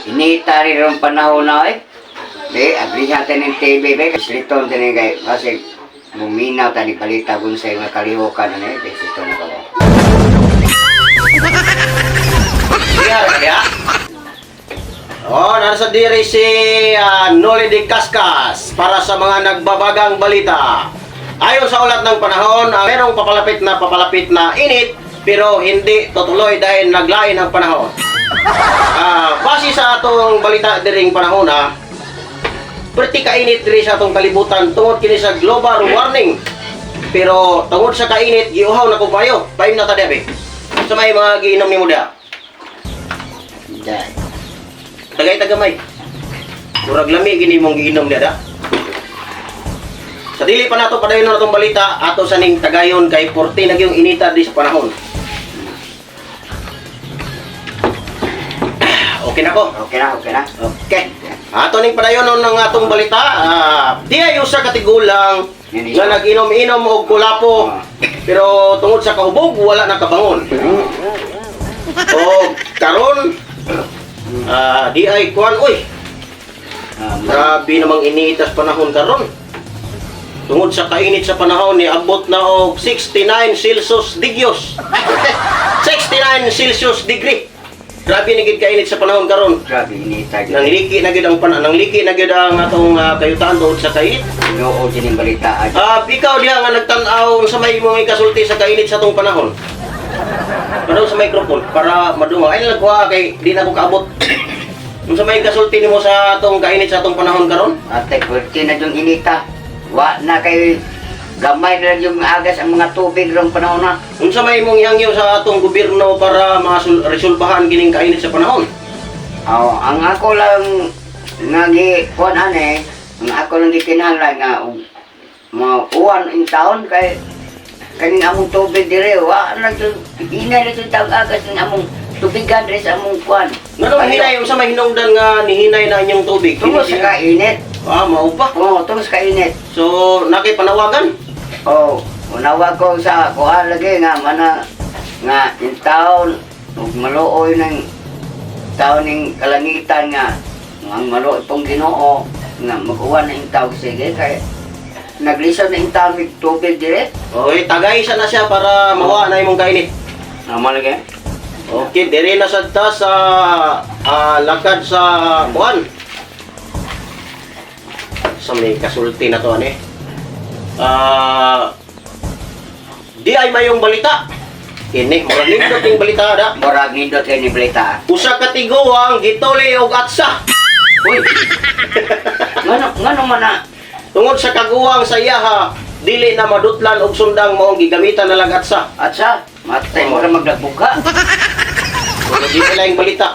Initari rin panahon na eh. Di, aglihan tayo ng TV be. Kasliton tayo kay kasi muminaw tayo balita kung sa mga kalihukan na eh. Kasliton na kaya. Siya, kaya? Nasa diri si Noli de Cascas para sa mga nagbabagang balita. Ayon sa ulat ng panahon, merong papalapit na init pero hindi tutuloy dahil naglain ang panahon. Base sa atong balita diring panahon perti kainit diri sa atong kalibutan tungod kini sa global warming. Pero tungod sa kainit giuhaw na ko payo. Paim na ta diabe. Sa may mga giinom ni muda. Dahil. Tagay tagamay. Murag lami gini mong giinom niya da. Sa dili pa nato padayon natong balita ato sa ning tagayon kay porti na gyung inita di sa panahon. Okay na ko. Okay na. Okay. Ato ning padayon ng atong balita, di ay usa ka tigulang nga nag-inom-inom og kulapo pero tungod sa kahubog wala na kabangon. O karon di ay kuan oy. Grabe namang iniitas panahon karon. Tungod sa kainit sa panahon ni abot na og 69 Celsius digyos. 69 Celsius degree. Grabe ni gid kainit sa panahon karon. Grabe, initari. Nangliki na gid ang nangliki na gid ang atong kayutaan tungod sa kainit. Noo din yung balita. Ikaw diha nga nagtan-aw sa may imong ikasulti sa kainit sa atong panahon. Padaw sa microphone para madungaw. Ay nagkuha kay di na ko kaabot. Unsa may kasulti nimo sa atong kainit sa atong panahon karon? Ate, pwede na yung inita. Wa na kay gamay na yung agas ang mga tubig rong panahon na. Unsa may imong ihangyo sa atong gobyerno para maresolbahan kining kainit sa panahon? Ang ako lang kuan ane, ang ako lang gikinahanglan nga mga uwan in taon kay kaning among tubig dire wa na inay na yung taong agas ng among tubigan dire sa among kuan. Ngano hinay unsa may hinungdan nga nihinay na inyong tubig? Tungod sa kainit. Mao pa. Tungod sa kainit. So nakipanawagan? Unawag ko sa kuha lagi nga mana nga yung taon ug maluoy ng taon ng kalangitan nga ang maluoy pong Ginoo nga mag-uwan na yung taon sige kay naglisan na yung taon ng tubig dire. Okay, tagay siya na siya para mawa na imong kainit. Naman lagi. Okay, dire na sad ta sa lakad sa kuan. Sa may kasulti na to ani. Di ay mayong balita. Kini murag nindot ning balita da. Murag nindot kay ni balita. Usa ka tiguang gituli og atsa. Uy. Ngano man na Tungod sa kaguwang sa iyaha, dili na madutlan og sundang maong gigamitan na lang atsa. atsa matay mo ra magdagbuga. Di nila yung balita.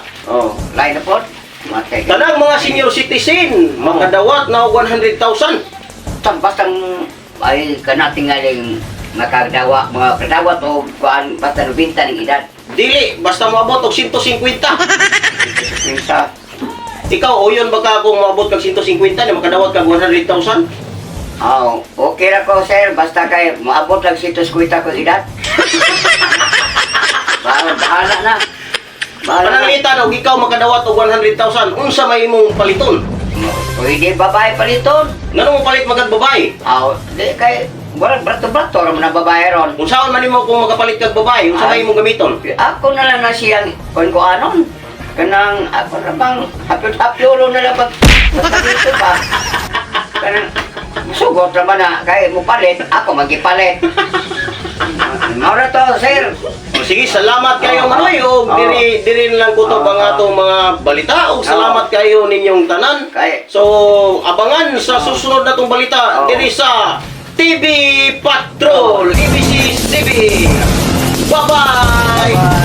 Lain na pod. Matay. Tanang mga senior citizen, makadawat na og 100,000. Bastang ay kanatingaling makadawa mga kadawat o kuan basta 90 ng edad. Dili, basta moabot og 150. Minsa Ikaw, uyon ba ka kung moabot kag 150 na makadawat kag 100,000? okay ra ko sir basta kay maabot lang sitos kuita ko edad. Bahala na. Pananglitan og ikaw makadawat og 100,000, unsa may imong paliton? Pwede babae paliton. Ngano mo palit magad babae? Di kay wala brato-brato ra man babae ron. Unsaon man nimo kung makapalit kag babae, unsa may imong gamiton? Ako na lang na siyang ko anon. Kanang ako na bang hapyo-hapyo na lang pag dito ba. Kanang sugot naman na kay mo palit, ako magipalit. Maura to, sir. Sige, salamat kayo Manoy og diri lang kutob ang atong mga balita og salamat kayo ninyong tanan. So, abangan sa susunod natong balita diri sa TV Patrol, ABC TV. Bye-bye.